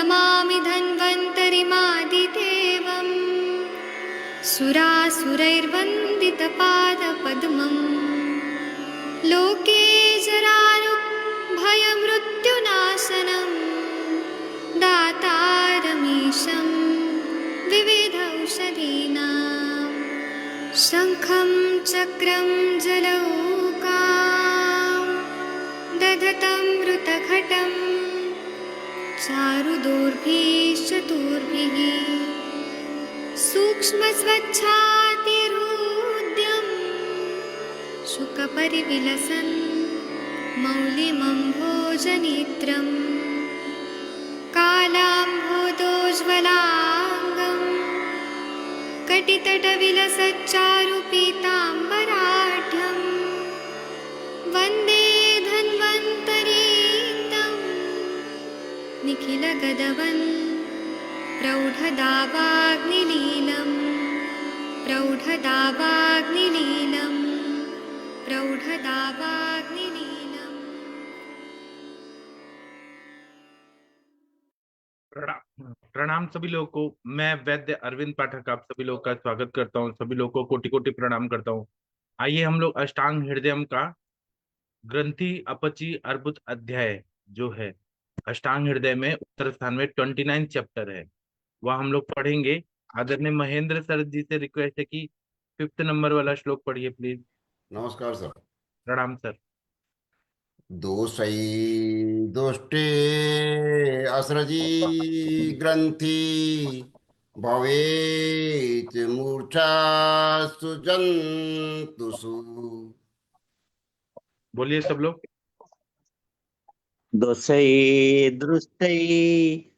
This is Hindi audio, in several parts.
नमामि धन्वन्तरिमादिदेवम् सुरासुरैर्वन्दितपादपद्मम् लोके जरारुभयमृत्युनाशनम् दातारमीशं विविधौषधीनां शङ्खं चक्रं जलौकां दधतं मृतघटं चारुदोर्भिश्चतुर्भिः सूक्ष्मस्वच्छातिहृद्यं शुकपरिविलसन् मौलिमम्भोजनेत्रम् कालाम्भोदोज्ज्वलाङ्गं कटितटविलसच्चारुपीताम्बराढ्यं वन्दे धन्वन्तरीतं निखिलगदवन् प्रौढदावाग्निलीलं प्रौढदावाग्निलीलं प्रौढदावाग्निलीलम्। प्रणाम सभी लोगों को। मैं वैद्य अरविंद पाठक आप सभी लोगों का स्वागत करता हूं। सभी लोगों को कोटि कोटि प्रणाम करता हूं। आइए हम लोग अष्टांग हृदयम का ग्रंथि अपची अर्बुद अध्याय जो है अष्टांग हृदय में उत्तर स्थान में 29 चैप्टर है, वह हम लोग पढ़ेंगे। आदरणीय महेंद्र सर जी से रिक्वेस्ट है कि 5th नंबर वाला श्लोक पढ़िए प्लीज। नमस्कार सर। प्रणाम सर। दोषै दुष्टे असृजी ग्रंथि भवेत् मूर्छासु जन्तुषु। बोलिए सब लोग। दोषै दृष्टै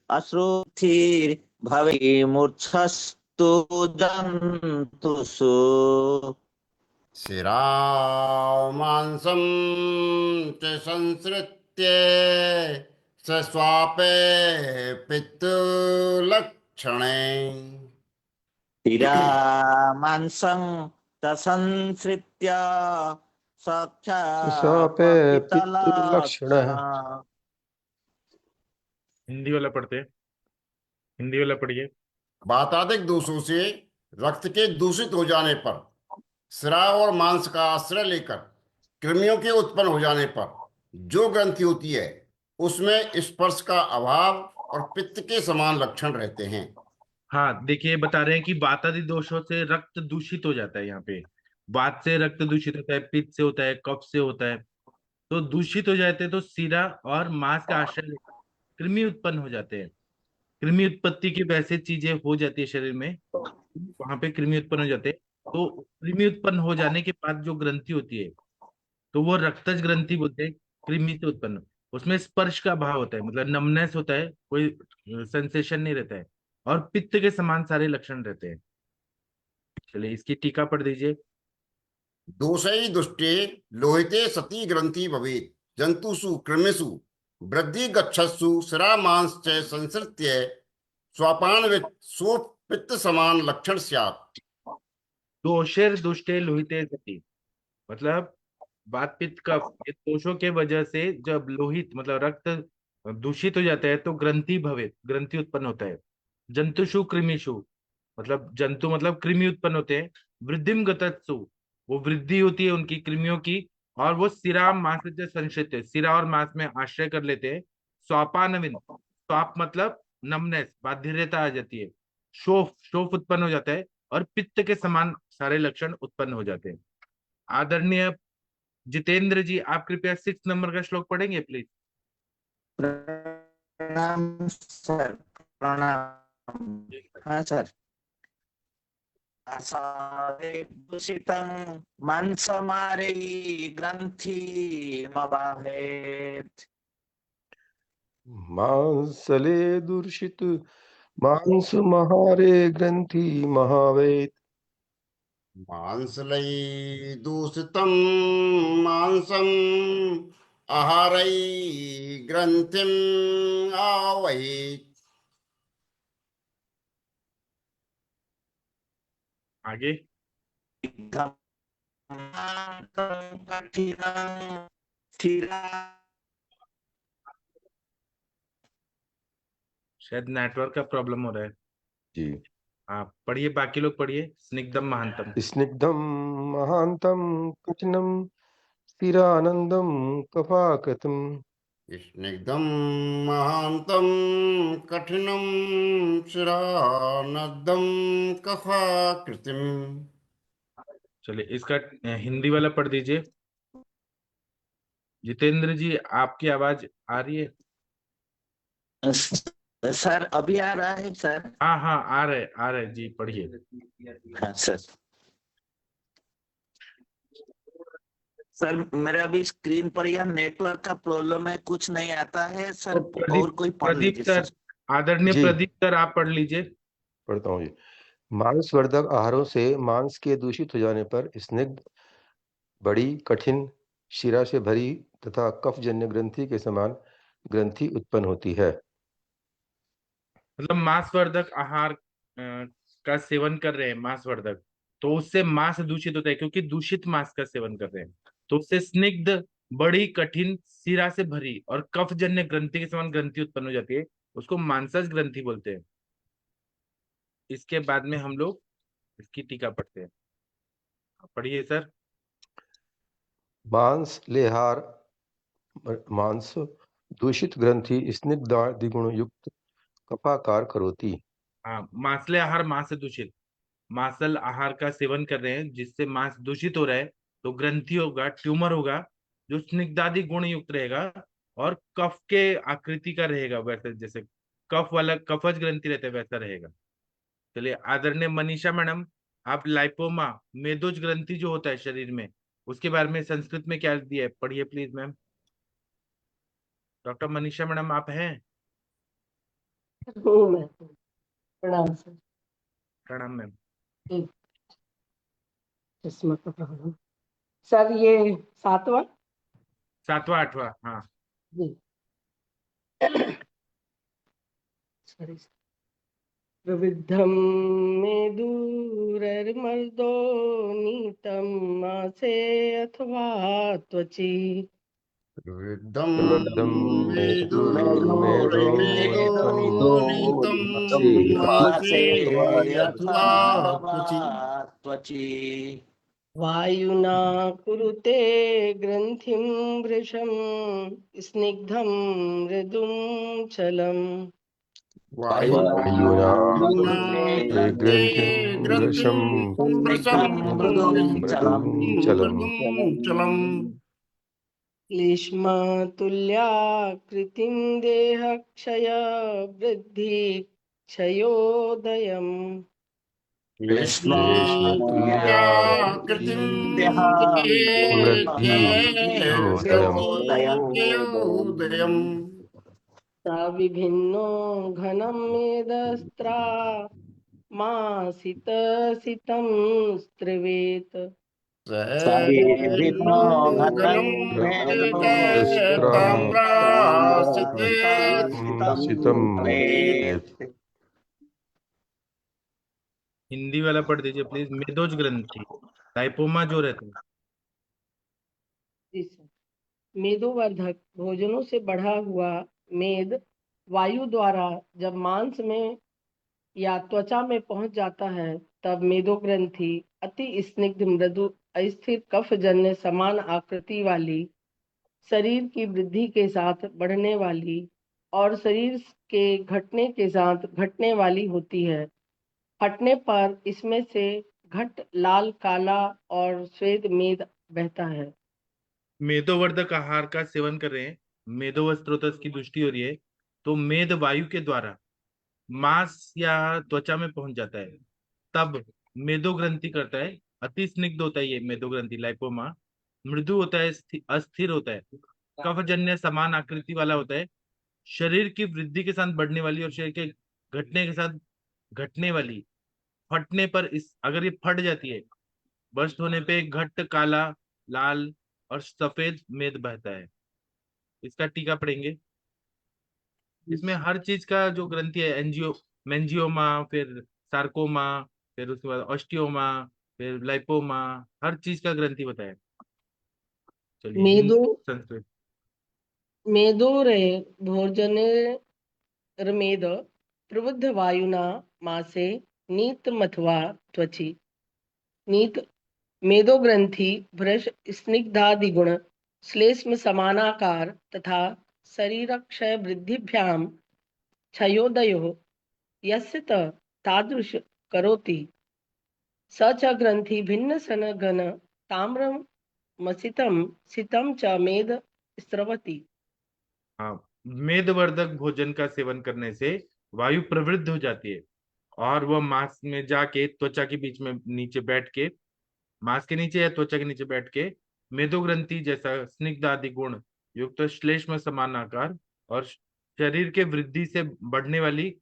अश्रुथिर् भवे मूर्छस्तु जन्तुषु शिरा मांसं च संसृत्य सस्वापे पित्तलक्षणे। शिरा मांसं च संसृत्य स्वापे पितृलक्षणः। हिंदी वाला पढ़ते हैं, हिंदी वाला पढ़िए। वातादिक दोषों से रक्त के दूषित हो जाने पर, स्राव और मांस का आश्रय लेकर कृमियों के उत्पन्न हो जाने पर जो ग्रंथि होती है उसमें स्पर्श का अभाव और पित्त के समान लक्षण रहते हैं। हाँ देखिए, बता रहे हैं कि वातादि दोषों से रक्त दूषित हो जाता है। यहाँ पे वात से रक्त दूषित होता है, पित्त से होता है, कफ से होता है। तो दूषित हो जाते हैं तो सीरा और मांस का आश्रय लेकर कृमि उत्पन्न हो जाते हैं। कृमि उत्पत्ति की वैसे चीजें हो जाती है शरीर में, वहां पे कृमि उत्पन्न हो जाते हैं। तो कृमि उत्पन्न हो जाने के बाद जो ग्रंथि होती है तो वो रक्तज ग्रंथि बोलते हैं। कृमि से उत्पन्न उसमें स्पर्श का भाव होता है, मतलब नमनेस होता है, कोई सेंसेशन नहीं रहता है, और पित्त के समान सारे लक्षण रहते हैं। चलिए इसकी टीका पढ़ दीजिए। दोषै दुष्टे लोहिते सती ग्रंथि भवेत् जंतुषु कृमिषु वृद्धि गच्छत्सु शिरा मांस च संसृत्य स्वापान्वित सो पित्त समान लक्षण स्यात्। दोषेर दुष्टे लोहिते सति, मतलब वात पित्त कफ ये दोषों के वजह से जब लोहित मतलब रक्त दूषित हो जाता है तो ग्रंथि भवे ग्रंथि उत्पन्न होता है। जंतुषु कृमिषु मतलब जंतु मतलब कृमि उत्पन्न होते हैं। वृद्धिम गतत्सु वो वृद्धि होती है उनकी कृमियों की, और वो सिरा मांस से संश्रित है, सिरा और मांस में आश्रय कर लेते हैं। स्वापानविन, स्वाप मतलब नमनेस, बाध्यता आ जाती है। शोफ, शोफ उत्पन्न हो जाता है, और पित्त के समान सारे लक्षण उत्पन्न हो जाते हैं। आदरणीय जितेंद्र जी, आप कृपया 6 नंबर का श्लोक पढ़ेंगे प्लीज। प्रणाम सर। प्रणाम। हाँ सर। दूषितं मांसमारे ग्रंथिमवाहेत्। मांसले दूषित मांस महारे ग्रंथि महावेत। मांसलै दूषितं मांसम् आहारै ग्रंथिम् आवहेत्। आगे। कठिनं शिरा शायद नेटवर्क का प्रॉब्लम हो रहा है। जी। आप पढ़िए, बाकी लोग पढ़िए। स्निग्धम महांतम। स्निग्धम महांतम कठिनम स्थिरानंदम कफाकृतम। स्निग्धं महान्तं कठिनं शिरानद्धं कफाकृतिम्। चलिए इसका हिंदी वाला पढ़ दीजिए। जितेंद्र जी, आपकी आवाज आ रही है? सर अभी आ रहा है सर। हाँ हाँ, आ रहे जी, पढ़िए। हाँ सर। सर मेरे अभी स्क्रीन पर यह नेटवर्क का प्रॉब्लम है, कुछ नहीं आता है सर। तो और कोई पढ़ प्रदीप लीजिए सर, सर। आदरणीय जी। प्रदीप सर, आप पढ़ लीजिए। पढ़ता हूँ जी। मांसवर्धक आहारों से मांस के दूषित हो जाने पर स्निग्ध, बड़ी, कठिन, शिरा से भरी तथा कफजन्य ग्रंथि के समान ग्रंथि उत्पन्न होती है। मतलब मांसवर्धक आहार का सेवन कर रहे हैं, मांसवर्धक, तो उससे मांस दूषित होता है, क्योंकि दूषित मांस का सेवन कर रहे हैं, तो उससे स्निग्ध, बड़ी, कठिन, सिरा से भरी और कफजन्य ग्रंथि के समान ग्रंथि उत्पन्न हो जाती है। उसको मांसज ग्रंथि बोलते हैं। इसके बाद में हम लोग इसकी टीका पढ़ते हैं। पढ़िए सर। मांस लेहार मांस दूषित ग्रंथि स्निग्धादिगुण युक्त कफाकार करोति। हाँ, मांसले आहार, मांस से दूषित, मांसल आहार का सेवन कर रहे हैं जिससे मांस दूषित हो रहा है, तो ग्रंथि होगा, ट्यूमर होगा, जो स्निग्धादि गुण युक्त रहेगा और कफ के आकृति का रहेगा, वैसे जैसे कफ वाला कफज ग्रंथि रहता है वैसा रहेगा। चलिए आदरणीय मनीषा मैडम, आप लाइपोमा, मेदोज ग्रंथि जो होता है शरीर में, उसके बारे में संस्कृत में क्या दिया है, पढ़िए please ma'am. Doctor Manisha madam, आप हैं? हूँ मैं। प्रणाम सर। प्रणाम मैम। एक चश्मा का प्रॉब्लम सर, ये 7वां। सातवां आठवां, हाँ। जी सॉरी। प्रविद्धम में दूरर्मर्दो नीतम मासे अथवा त्वचि। विद्धं प्रवर्धम मेदो नीतं मासे अथवा त्वचि। त्वचि। वायुना कुरुते ग्रंथिं वृषं स्निग्धं मृदुं चलम्। वायुना वायुना कुरुते कुरुते ग्रंथिं ग्रन्थिं वृषं मृदुं चलम्। मृदुं चलम्। क्लिश्मतुल्याकृतिं देहक्षय वृद्धि क्षयोदयम्। ग्रीष्मतुल्या कृतिं वृद्धि क्षयोदयम्। क्षयोदयम्। स विभिन्नो घनं मेदस्त्रा मासित सितं स्त्रवेत्। सविन्नो घनं ताम्रासिते सितं हिंदी वाला पढ़ दीजिए प्लीज। मेदोज ग्रंथि, लाइपोमा जो रहता है। जी सर। मेदोवर्धक भोजनों से बढ़ा हुआ मेद वायु द्वारा जब मांस में या त्वचा में पहुंच जाता है, तब मेदो ग्रंथि अति स्निग्ध, मृदु, अस्थिर, कफजन्य समान आकृति वाली, शरीर की वृद्धि के साथ बढ़ने वाली और शरीर के घटने के साथ घटने वाली होती है। फटने पर इसमें से घट लाल, काला और श्वेत मेद बहता है। मेदोवर्धक आहार का सेवन कर रहे हैं, मेदो स्त्रोतस की दृष्टि हो रही है, तो मेद वायु के द्वारा मांस या त्वचा में पहुंच जाता है, तब मेदो ग्रंथि करता है। अति स्निग्ध होता है ये मेदो ग्रंथि, लाइपोमा। मृदु होता है, अस्थिर होता है, कफजन्य समान आकृति वाला होता है, शरीर की वृद्धि के साथ बढ़ने वाली और शरीर के घटने के साथ घटने वाली। फटने पर इस अगर ये फट जाती है, बर्स्ट होने पे घट काला, लाल और सफेद मेद बहता है। इसका टीका पढ़ेंगे। इसमें हर चीज का जो ग्रंथि है, एंजियो मेंजियोमा, फिर सार्कोमा, फिर उसके बाद ऑस्टियोमा, फिर लाइपोमा, हर चीज का ग्रंथि बताया। चलिए हिंदी मेदो संस्कृत। मेदो रे भोजने रमेद प्रबुद्ध वायुना मासे नीतमथवा त्वचि नीत मेदो ग्रंथि भ्रश स्निग्धादिगुण श्लेष्म समानाकार तथा शरीरक्षय वृद्धिभ्याम क्षयोदयो यस्य तादृश करोति स च ग्रंथि भिन्न सन घन ताम्रम मसितम सितम च मेद स्रवति। हाँ, मेदवर्धक भोजन का सेवन करने से वायु प्रवृद्ध हो जाती है और वह मांस में जाके त्वचा के बीच में नीचे बैठ के, मांस के नीचे या त्वचा के नीचे बैठ के मेदोग्रंथि जैसा स्निग्ध आदि गुण युक्त श्लेष्म समान आकार और शरीर के वृद्धि से बढ़ने वाली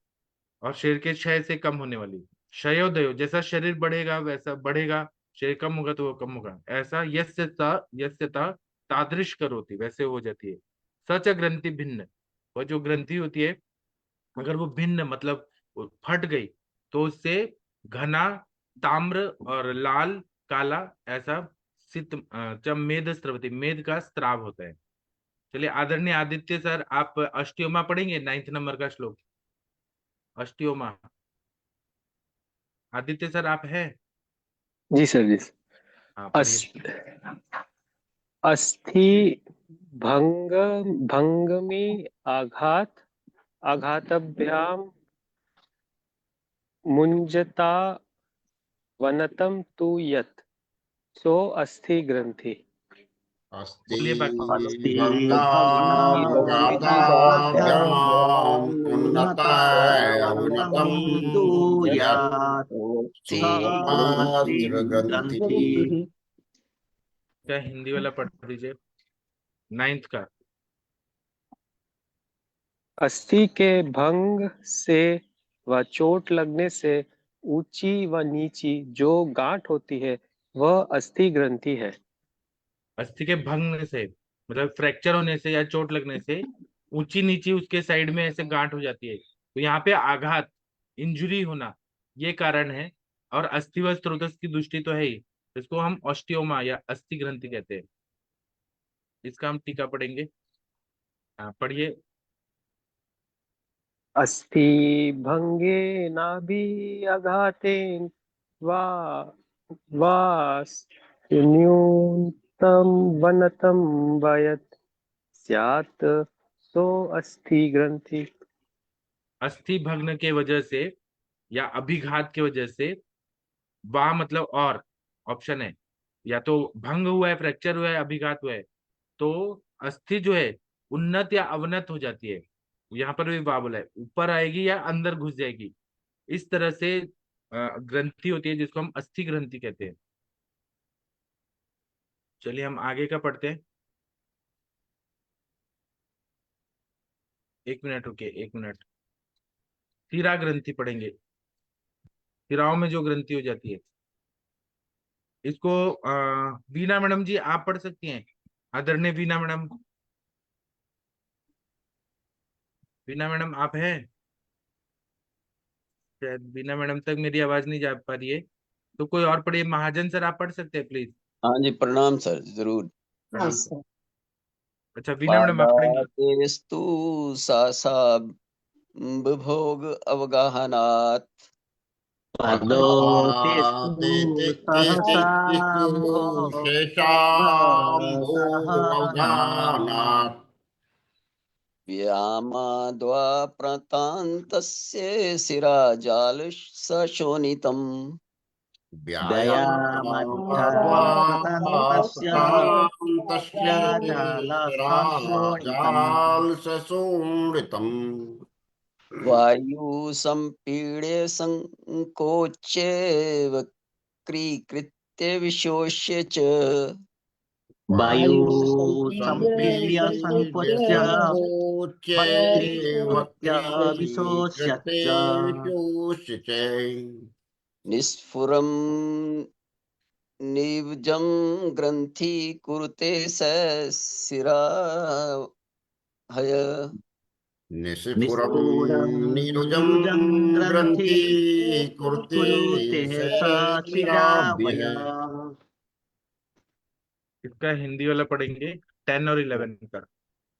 और शरीर के क्षय से कम होने वाली, क्षयोदय जैसा शरीर बढ़ेगा वैसा बढ़ेगा, शरीर कम होगा तो वो कम होगा, ऐसा यस्यता तादृश करोति वैसे हो जाती है। सच ग्रंथि भिन्न, वह जो ग्रंथि होती है अगर वो भिन्न मतलब वो फट गई तो उससे घना ताम्र और लाल काला ऐसा जब मेद स्रवती, मेद का स्त्राव होता है। चलिए आदरणीय आदित्य सर, आप अष्टयोमा पढ़ेंगे 9th नंबर का श्लोक, अष्टयोमा। आदित्य सर आप हैं? जी सर, जी सर। हाँ अस, पढ़िए। अस्थि भंग भंगमी आघात आघातभ्याम मुंजता वनतम तु यत् सो अस्थि ग्रंथि। अस्ति बोलिए बाकी। भंगागाताभ्याम उन्नताय अवनतम यत् सोपास्त्र ग्रंथि। क्या हिंदी वाला पढ़ दीजिए 9th का। अस्थि के भंग से व चोट लगने से ऊंची व नीची जो गांठ होती है वह अस्थि ग्रंथि है। अस्थि के भंग से मतलब फ्रैक्चर होने से या चोट लगने से ऊंची नीची उसके साइड में ऐसे गांठ हो जाती है, तो यहाँ पे आघात, इंजुरी होना ये कारण है। और अस्थि व स्त्रोतस की दृष्टि तो है ही, इसको हम ऑस्टियोमा या अस्थि ग्रंथि कहते हैं। इसका हम टीका पढ़ेंगे। हाँ पढ़िए। अस्थि भंगे नाभि आघातेन वा न्यूनतम वनतम वयत् स्यात् सो अस्थि ग्रंथि। अस्थि भग्न के वजह से या अभिघात के वजह से, वाह मतलब और ऑप्शन है, या तो भंग हुआ है, फ्रैक्चर हुआ है, अभिघात हुआ है, तो अस्थि जो है उन्नत या अवनत हो जाती है। यहाँ पर भी वाह बोला है, ऊपर आएगी या अंदर घुस जाएगी, इस तरह से ग्रंथि होती है जिसको हम अस्थि ग्रंथि कहते हैं। चलिए हम आगे का पढ़ते हैं। 1 मिनट रुकिए, 1 मिनट। शिरा ग्रंथि पढ़ेंगे, शिराओं में जो ग्रंथि हो जाती है इसको वीना मैडम जी आप पढ़ सकती हैं, आदरणीय वीना मैडम। वीना मैडम आप हैं? शायद वीना मैडम तक मेरी आवाज नहीं जा पा रही है, तो कोई और पढ़िए। महाजन सर आप पढ़ सकते हैं प्लीज। हाँ जी, प्रणाम सर, जरूर। प्रणाम सर। अच्छा वीना मैडम आप पढ़ेंगी। पादादेस्तु सासा विभोग अवगाहनात् शेषाम्भोगानात् व्यामाद्वा प्रतान्तस्य शिराजाल सशोणितम् व्यायामाद्वाप्रतान्तस्य वायु संपीड्य संकोच्य वक्रीकृत्य विशोष्य च वायु संपीड्य संकोच्य वक्रीकृत्य शोष्य च निस्फुरं निवजं ग्रंथि कुरुते स शिराहय निस्फुरं नीरुजं ग्रन्थि कुरुते शिराभ्यः। इसका हिंदी वाला पढ़ेंगे 10 और 11 का।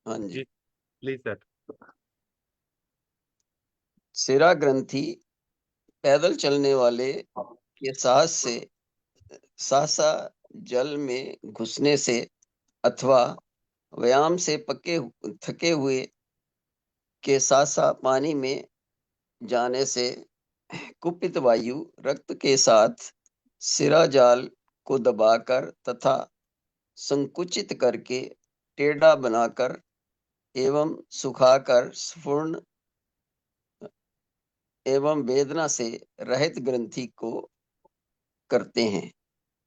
हाँ जी। जी प्लीज सर। सिरा ग्रंथि पैदल चलने वाले के साहस से सहसा जल में घुसने से अथवा व्यायाम से थके हुए के सासा पानी में जाने से कुपित वायु रक्त के साथ सिरा जाल को दबाकर तथा संकुचित करके टेढ़ा बनाकर एवं सुखाकर स्फुरण एवं वेदना से रहित ग्रंथि को करते हैं,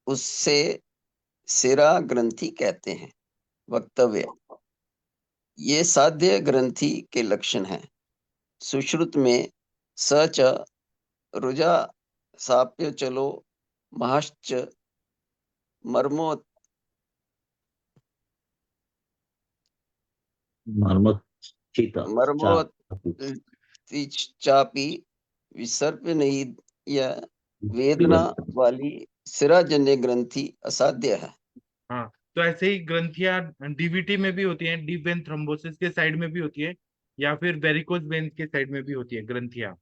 उससे सिरा ग्रंथि कहते हैं। वक्तव्य: ये साध्य ग्रंथि के लक्षण हैं। सुश्रुत में सच रुजा साप्य चलो महश्च मर्मो चापी विसर्पनीय वेदना वाली सिराजन्य ग्रंथि असाध्य है। हाँ, तो ऐसे ही ग्रंथियां डीवीटी में भी होती हैं, डीप वेन थ्रोम्बोसिस के साइड में भी होती है, या फिर वेरिकोज वेन्स के साइड में भी होती है ग्रंथियां।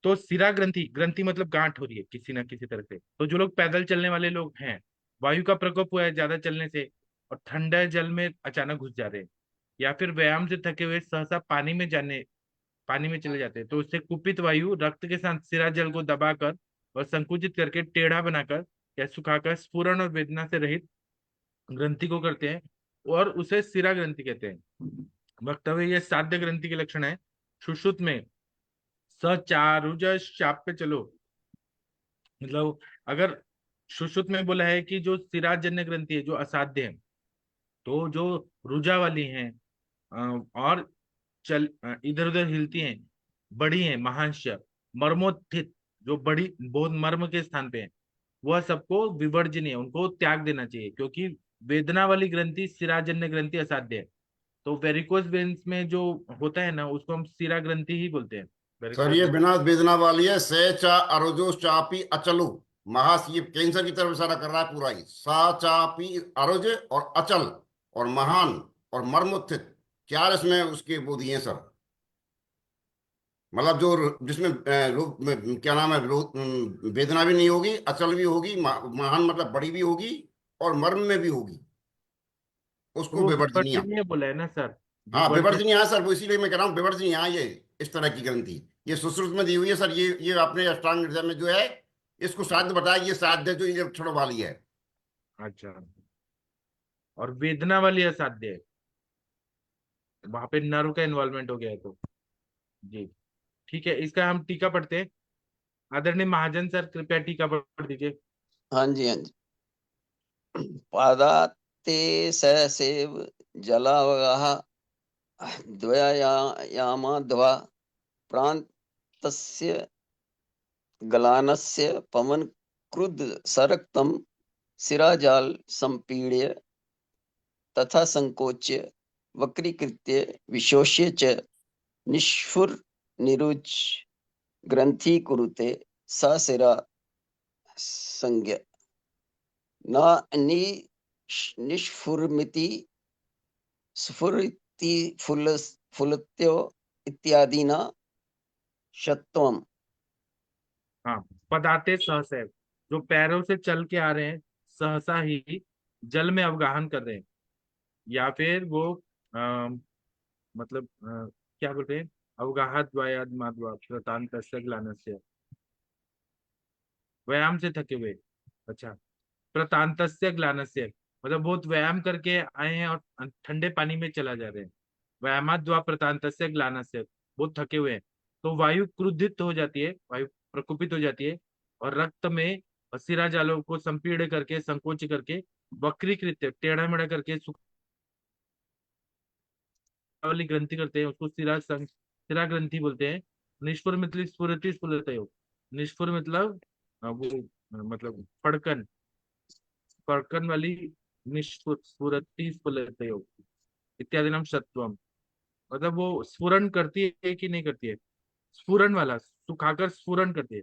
तो सिरा ग्रंथि, ग्रंथि मतलब गांठ हो रही है किसी ना किसी तरह से। तो जो लोग पैदल चलने वाले लोग हैं, वायु का प्रकोप हुआ है ज्यादा चलने से और ठंडे जल में अचानक घुस जा रहे हैं, या फिर व्यायाम से थके हुए सहसा पानी में चले जाते हैं, तो उससे कुपित वायु रक्त के साथ सिरा जल को दबाकर और संकुचित करके टेढ़ा बनाकर या सुखाकर स्फुरण और वेदना से रहित ग्रंथि को करते हैं और उसे सिरा ग्रंथि कहते हैं। वक्तव्य: ये साध्य ग्रंथि के लक्षण है। सुश्रुत में सचारुज शाप्य चलो, मतलब अगर सुश्रुत में बोला है कि जो सिराजन्य ग्रंथि है जो असाध्य है, तो जो रुजा वाली है और चल इधर उधर हिलती हैं, बड़ी हैं, महांश मर्मोत्थित, जो बड़ी बहुत मर्म के स्थान पे है, वह सबको विवर्जनीय, उनको त्याग देना चाहिए, क्योंकि वेदना वाली ग्रंथि सिराजन्य ग्रंथि असाध्य है। तो वेरिकोज वेन्स में जो होता है ना, उसको हम सिरा ग्रंथि ही बोलते हैं। सर ये बिना वेदना वाली है। से चा अरोजो चापी अचलो महास, ये कैंसर की तरफ इशारा कर रहा है पूरा ही। सा चापी अरोज और अचल और महान और मर्मोत्थित, क्या इसमें उसके वो दिए सर? मतलब जो जिसमें क्या नाम है, वेदना भी नहीं होगी, अचल भी होगी, महान मतलब बड़ी भी होगी और मर्म में भी होगी, उसको वो विवर्जनीय। विवर्जनीय बोला है ना सर, हाँ विवर्जनीय। विवर्जनीय है सर, वो इसीलिए मैं कह रहा हूँ विवर्जनीय है ये। इस तरह की ग्रंथि ये सुश्रुत में दी हुई है सर। ये आपने अष्टांग हृदय में जो है इसको साध्य बताया, ये साध्य जो ये लक्षणों वाली है। अच्छा, और वेदना वाली असाध्य है, वहां पे नर्व का इन्वॉल्वमेंट हो गया है तो। जी ठीक है, इसका हम टीका पढ़ते हैं। आदरणीय महाजन सर, कृपया टीका पढ़ दीजिए। हाँ जी, हाँ जी। पादाते ससेव जलावगाह द्वयायामाध्वा प्रान्तस्य गलानस्य पवन क्रुद्ध सरक्तम सिराजाल संपीड्य तथा संकोच्य वक्रीकृत्य विशोष्य च निष्फुर निरुच ग्रंथि कुरुते स सिरा संज्ञ न निष्फुरमिति स्फुरति फुलत्यो इत्यादि न शत्वम। हाँ, पदाते सहसैव, जो पैरों से चल के आ रहे हैं, सहसा ही जल में अवगाहन कर रहे हैं, या फिर वो मतलब क्या बोलते हैं, अवगाहत वायाद माधवा प्रतांत ग्लानस्य, व्यायाम से थके हुए। अच्छा, प्रतांतस्य ग्लानस्य मतलब बहुत व्यायाम करके आए हैं और ठंडे पानी में चला जा रहे हैं। व्यायामाद्वा प्रतांतस्य ग्लानस्य, बहुत थके हुए हैं, तो वायु क्रुद्धित हो जाती है, वायु प्रकोपित हो जाती है और रक्त में सिरा जालों को संपीड़ करके, संकोच करके, वक्रीकृत टेढ़ा मेढ़ा करके वाली ग्रंथि करते हैं, उसको सिरा ग्रंथि बोलते हैं। निष्फुर मतलब स्फुरति स्फुरत योग, निष्फुर मतलब वो मतलब फड़कन, फड़कन वाली निष्फुर स्फुरति स्फुरत योग इत्यादि नाम सत्वम, मतलब वो स्फुरन करती है कि नहीं करती है, स्फुरन वाला, सुखाकर स्फुरन करती है।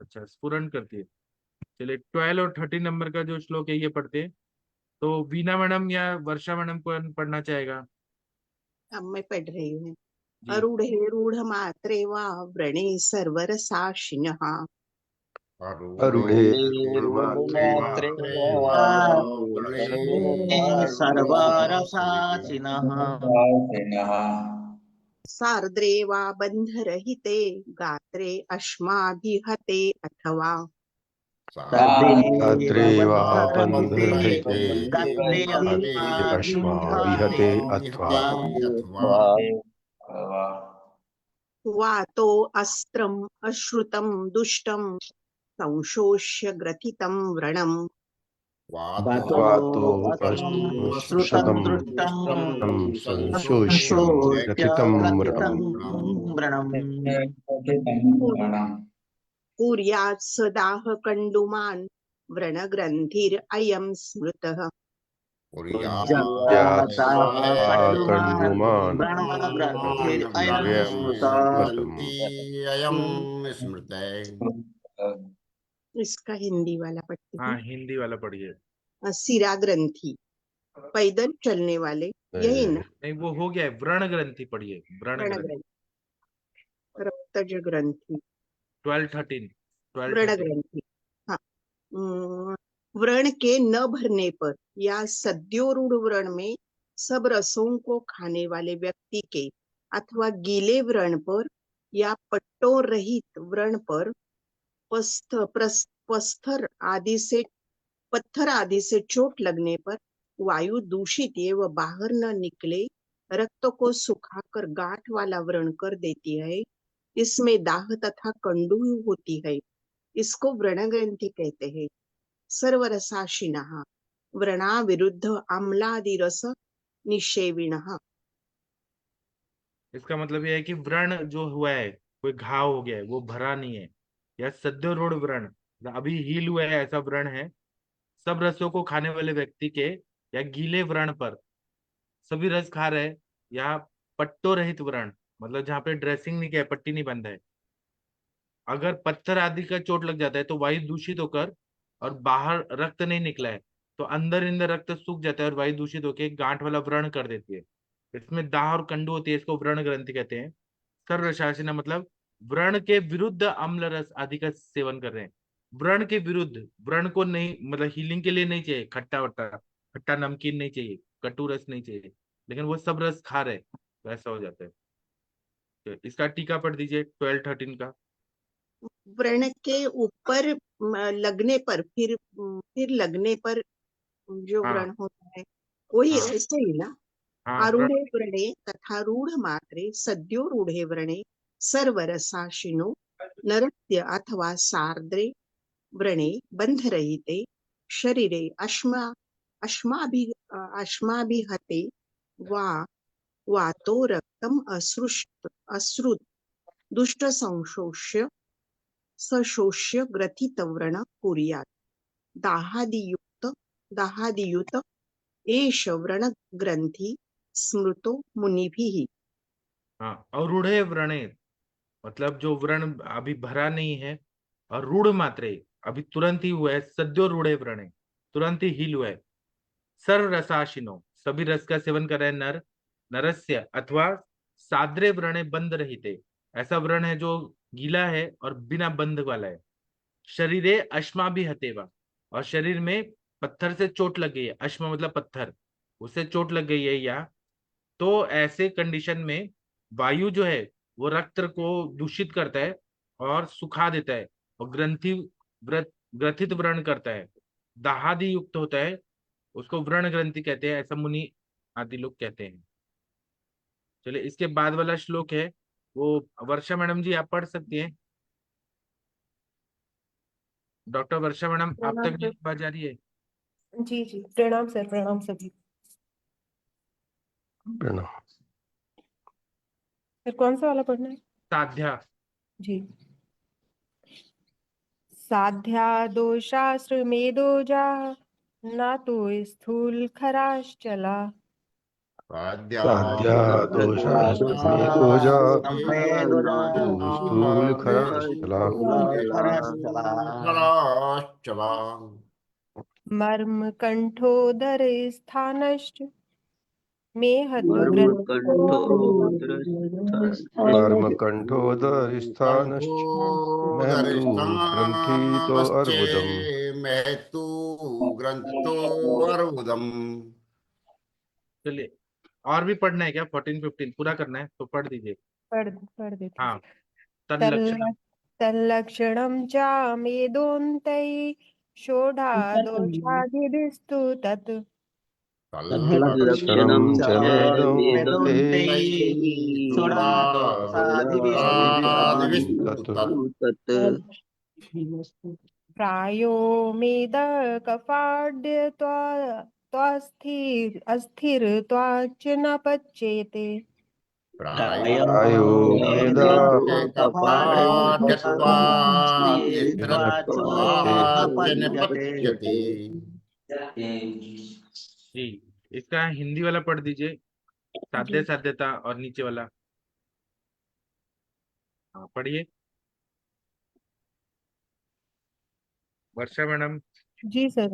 अच्छा, स्फुरन करती है। चलिए 12 और 13 नंबर का जो श्लोक है ये पढ़ते हैं। तो वीना मैडम या वर्षा मैडम को पढ़ना चाहेगा? अब मैं पढ़ रही हूँ। जी अरूढे रूढमात्रे वा व्रणे सर्वरसाशिनः अरूढ़े मात्रे वा सर्वरसाचिनः सार्द्रे वा बन्धरहिते गात्रे अश्माभिहते अथवा साद्रे वा बन्धरहिते गात्रे अश्माभिहते अथवा वातो अस्त्रम् अश्रुतं दुष्टं संशोष्य ग्रथितं व्रणम् वातो अश्रुतं संशोष्य ग्रथितं व्रणम् कुर्यात् सदाह कण्डुमान् व्रणग्रन्थिरयं स्मृतः कंडुमान इसका हिंदी वाला पढ़ती हाँ हूँ। हिंदी वाला पढ़िए। सिरा ग्रंथि पैदल चलने वाले यही ना नहीं वो हो गया है, व्रण ग्रंथि पढ़िए, व्रण व्रण ग्रंथि ग्रंथि रक्तज ग्रंथि 12-13 व्रण ग्रंथि। हाँ व्रण के न भरने पर या सद्योरूढ़ व्रण में सब रसों को खाने वाले व्यक्ति के अथवा गीले व्रण पर या पट्टों रहित व्रण पर पत्थर आदि से चोट लगने पर वायु दूषित एवं बाहर न निकले रक्त को सुखाकर गांठ वाला व्रण कर देती है। इसमें दाह तथा कंडू होती है, इसको व्रण ग्रंथि कहते हैं। सर्वरसाशिनः व्रणा विरुद्ध आम्लादि रस निषेविणः। इसका मतलब यह है कि व्रण जो हुआ है, कोई घाव हो गया है, वो भरा नहीं है, या सद्योरूढ़ व्रण अभी हील हुआ है, ऐसा व्रण है। सब रसों को खाने वाले व्यक्ति के या गीले व्रण पर सभी रस खा रहे, या पट्टों रहित व्रण मतलब जहाँ पे ड्रेसिंग नहीं किया है, पट्टी नहीं बंधा है, अगर पत्थर आदि का चोट लग जाता है तो वायु दूषित होकर और बाहर रक्त नहीं निकला है तो अंदर रक्त सूख जाता है और वायु दूषित होकर गांठ वाला व्रण कर देती है। इसमें दाह और कंडू होती है, इसको व्रण ग्रंथि कहते हैं। सर्वशासिना मतलब व्रण के विरुद्ध अम्ल रस आदि का सेवन कर रहे हैं। व्रण के विरुद्ध, व्रण को नहीं मतलब हीलिंग के लिए नहीं चाहिए खट्टा वट्टा, खट्टा नमकीन नहीं चाहिए, कटु रस नहीं चाहिए, लेकिन वो सब रस खा रहे, वैसा हो जाता है। तो इसका टीका पढ़ दीजिए 12-13 का। व्रण के ऊपर लगने पर फिर लगने पर जो हाँ व्रण होता है वही हाँ ऐसे ही ना। हाँ आरूढ़े व्रणे तथा रूढ़ मात्रे सद्यो रूढ़े व्रणे सर्वरसाशिनो नरस्य अथवा सार्द्रे व्रणे बंधरहिते शरीरे अश्माभिहते वा वातो रक्तम अश्रुत दुष्ट संशोष्य सशोष्य ग्रथित व्रण कुर्यात् दाहादियुत एष व्रण ग्रंथि स्मृतो मुनिभिः। हाँ और रूढ़े व्रणे मतलब जो व्रण अभी भरा नहीं है, और रूढ़ मात्रे अभी तुरंत ही हुआ है, सद्यो रूढ़े व्रणे तुरंत ही हील हुआ है। सर्व रसाशिनो सभी रस का सेवन कर रहे हैं नर, नरस्य अथवा साद्रे व्रणे बंध रहते, ऐसा व्रण है जो गीला है और बिना बंध वाला है। शरीरे अश्मा भी हतेवा और शरीर में पत्थर से चोट लग गई है, अश्मा मतलब पत्थर, उससे चोट लग गई है, या तो ऐसे कंडीशन में वायु जो है वो रक्त को दूषित करता है और सुखा देता है और ग्रथित व्रण करता है, दाहादि युक्त होता है, उसको व्रण ग्रंथि कहते हैं, ऐसा मुनि आदि लोग कहते हैं। चलिए इसके बाद वाला श्लोक है वो वर्षा मैडम जी आप पढ़ सकती हैं। डॉक्टर वर्षा मैडम आप प्रणाम तक सर। मेरी आवाज आ रही है? जी जी प्रणाम सर, प्रणाम सभी। प्रणाम। सर कौन सा वाला पढ़ना है? साध्या। जी। साध्या दोषाश्रमेदोजा ना तो स्थूल खराश्चला साध्या दोषाश्रमेदोजा स्थूल खराश्चला मर्म कंठोदर स्थानश्च मेहद् कर्मकण्ठोदरस्थानश्च महतु ग्रन्थितो कंठोदरिष्ठानश्चे अर्बुदम्। महतु ग्रंथो अर्बुदम। चलिए, और भी पढ़ना है क्या? 14 15 पूरा करना है तो पढ़ दीजिए। पढ़ देती हाँ, हूँ। तल्लक्षणम। तल्लक्षणं च मेदोऽन्तैः षोडशोऽध्यायभिस्तु तत् तल्लक्षणं च मेदोऽन्ते षोडशादिविस्तु तत्। प्रायो अस्थिरत्वाच्च न पच्यते। प्रायो मेदा कपाट्यत्वात् न पच्यते। जी, इसका हिंदी वाला पढ़ दीजिए, साध्य साध्यता और नीचे वाला। हाँ, पढ़िए वर्षा मैडम। जी सर।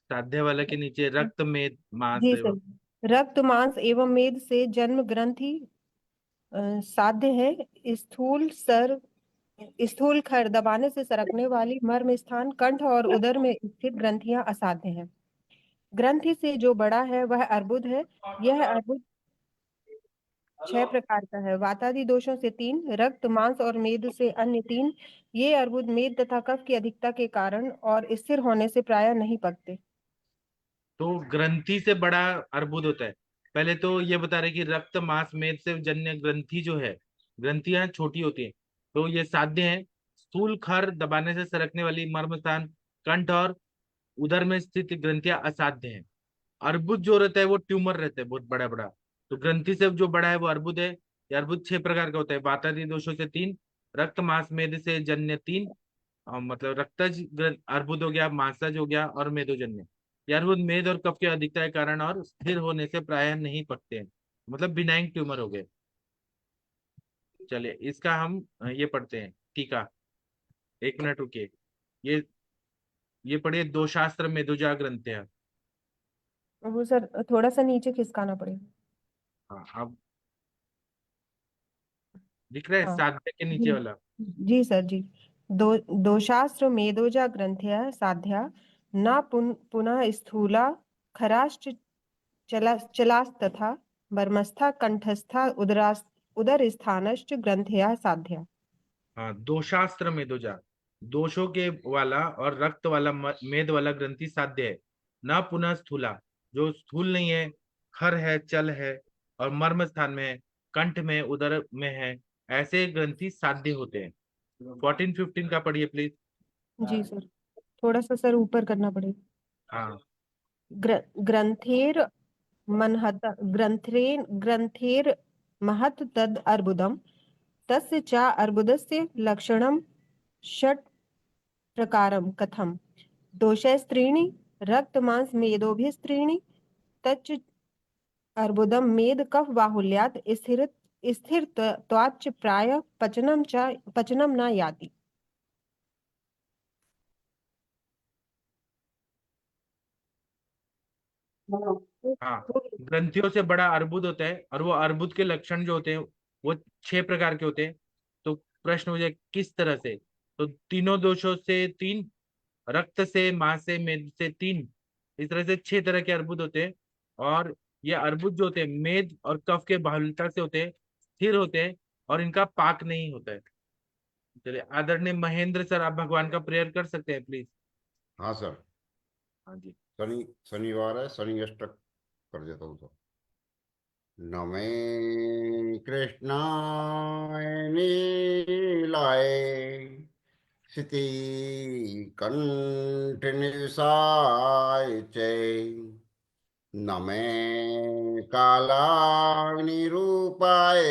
साध्य वाला के नीचे रक्त मेद मांस जी एवं सर। रक्त मांस एवं मेद से जन्म ग्रंथि साध्य है। स्थूल खर दबाने से सरकने वाली मर्म स्थान कंठ और उदर में स्थित ग्रंथियां असाध्य हैं। ग्रंथि से जो बड़ा है वह अर्बुद है। यह अर्बुद 6 प्रकार का है। वातादि दोषों से 3, रक्त मांस और मेद से अन्य 3। ये अर्बुद मेद तथा कफ की अधिकता के कारण और स्थिर होने से प्रायः नहीं पकते। तो ग्रंथि से बड़ा अर्बुद होता है। पहले तो ये बता रहे कि रक्त मांस मेद से जन्य ग्रंथि जो है, ग्रंथियां छोटी होती हैं तो ये साध्य है। स्थूल खर दबाने से सरकने वाली मर्म स्थान कंठ और उदर में स्थित ग्रंथियां असाध्य हैं। अर्बुद जो रहता है वो ट्यूमर रहता है बहुत बड़ा बड़ा। तो ग्रंथि से जो बड़ा है वो अर्बुद है। ये अर्बुद 6 प्रकार का होता है। वातादि दोषों से 3, रक्त मांस मेद से जन्य 3, मतलब रक्तज अर्बुद हो गया, मांसज हो गया और मेदोजन्य। ये अर्बुद मेद और कफ की अधिकता के कारण और स्थिर होने से प्रायः नहीं पकते हैं, मतलब बिनाइन ट्यूमर हो गए। चलिए, इसका हम ये पढ़ते हैं टीका। 1 मिनट रुकिए। ये पढ़िए, दो शास्त्र मेदुजा ग्रंथ है। वो सर थोड़ा सा नीचे खिसकाना पड़ेगा। हाँ, अब दिख रहा है हाँ साध्य के नीचे वाला। जी सर जी। दोषास्त्र मेदोजा ग्रंथ्या साध्या न पुनः स्थूला खराश्च चलास्तथा बर्मस्था कंठस्था उदर स्थानश्च ग्रंथ्या साध्या। हाँ, दोषास्त्र मेदुजा, दोषों के वाला और रक्त वाला मेद वाला ग्रंथि साध्य है। न पुनः स्थूला, जो स्थूल नहीं है, खर है, चल है और मर्म स्थान में है, कंठ में, उदर में है, ऐसे ग्रंथि साध्य होते हैं। 14 15 का पढ़िए प्लीज। जी सर, थोड़ा सा सर ऊपर करना पड़ेगा। हाँ, ग्रंथेर मनहत ग्रंथेर महत् तद अर्बुदम तस्य च अर्बुदस्य लक्षणं षट् प्रकारं कथम। दोषैस्त्रीणि रक्तमांस मेदोभिस्त्रीणि तच्च अर्बुदम मेद कफ बाहुल्यात् स्थिरत्वाच्च प्राय पचनम न याति। हाँ, ग्रंथियों से बड़ा अर्बुद होता है और वो अर्बुद के लक्षण जो होते हैं वो 6 प्रकार के होते हैं। तो प्रश्न हो जाए किस तरह से, तो तीनों दोषों से 3, रक्त से, मांस से, मेद से 3, इस तरह से 6 तरह के अर्बुद होते हैं। और ये अर्बुद जो होते हैं मेद और कफ के बाहुल्यता से होते हैं, स्थिर होते हैं और इनका पाक नहीं होता है। चलिए, आदरणीय महेंद्र सर, आप भगवान का प्रेयर कर सकते हैं प्लीज। हाँ सर। हाँ जी। शनिवार है, शनि अष्टक कर देता हूँ। तो नमे कृष्णाय नीलाय स्थिति कंठ निशाय च नमे कालाग्नि रूपाय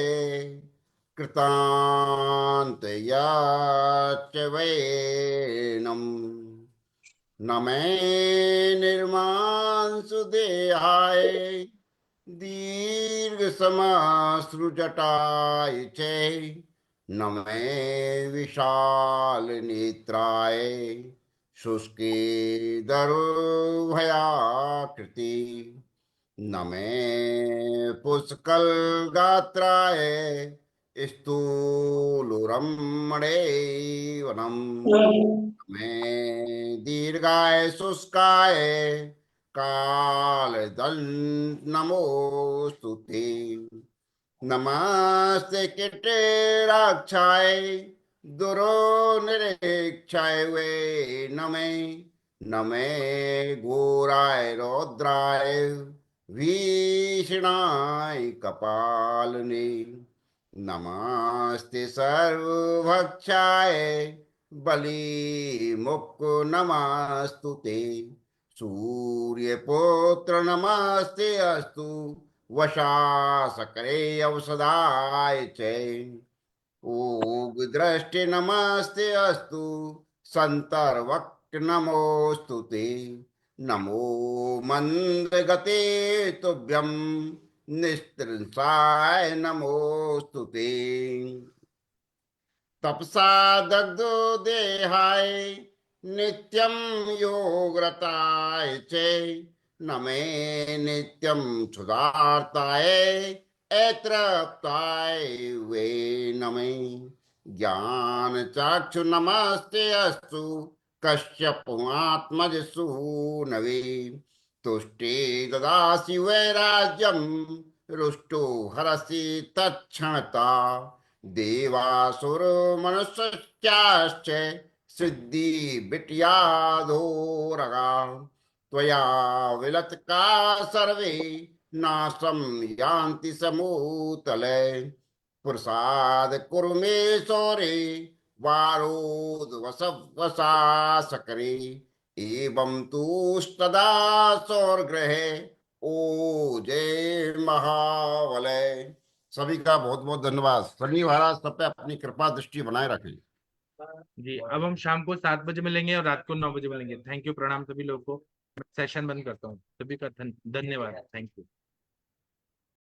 कृतांत याच वै नमे निर्मांसु देहाय दीर्घ समाश्रुजटाय च नमे विशाल नेत्राय शुष्के दरुभयाकृति न मे पुष्कल गात्राय स्थूलुरम्मणे वनम मैं दीर्घाय शुष्काय काल नमोस्तुते नमस्ते किटेराक्षाय दुरो निरीक्षाय वे नमे नमे घोराय रौद्राय भीषणाय कपालने नमस्ते सर्वभक्षाय बलि मुक् नमस्तुते सूर्यपुत्र नमस्ते अस्तु वशासकरे औषधाय च ओग दृष्टि नमस्ते अस्तु संतर्वक् नमोस्तु ते नमो मंदगते तुभ्यं निस्त्रंसाय नमोस्तु ते तपसा दग्धो देहाय नित्यं योगरताय च नमे नित्यं क्षुधार्ताय ऐत्रप्ताय वे नमे ज्ञान चाक्षु नमस्ते अस्तु कश्यपात्मज सूनवे तुष्टे ददासि वैराज्यं रुष्टो हरसि तत्क्षणता देवासुर मनुष्याश्च सिद्धि बिट्याधोरगा त्वया विलतका सर्वे नाशं यान्ति समूतले प्रसाद कुरु मे सौरे वारोद वसा सकरे एवं तुस्तदा सौरग्रहे ओ जय महावलय। सभी का बहुत बहुत धन्यवाद। शनि महाराज सब पे अपनी कृपा दृष्टि बनाए रखें। जी, अब हम शाम को 7 बजे मिलेंगे और रात को 9 बजे मिलेंगे। थैंक यू, प्रणाम सभी लोगों को। सेशन बंद करता हूँ। सभी का धन्यवाद। Thank you.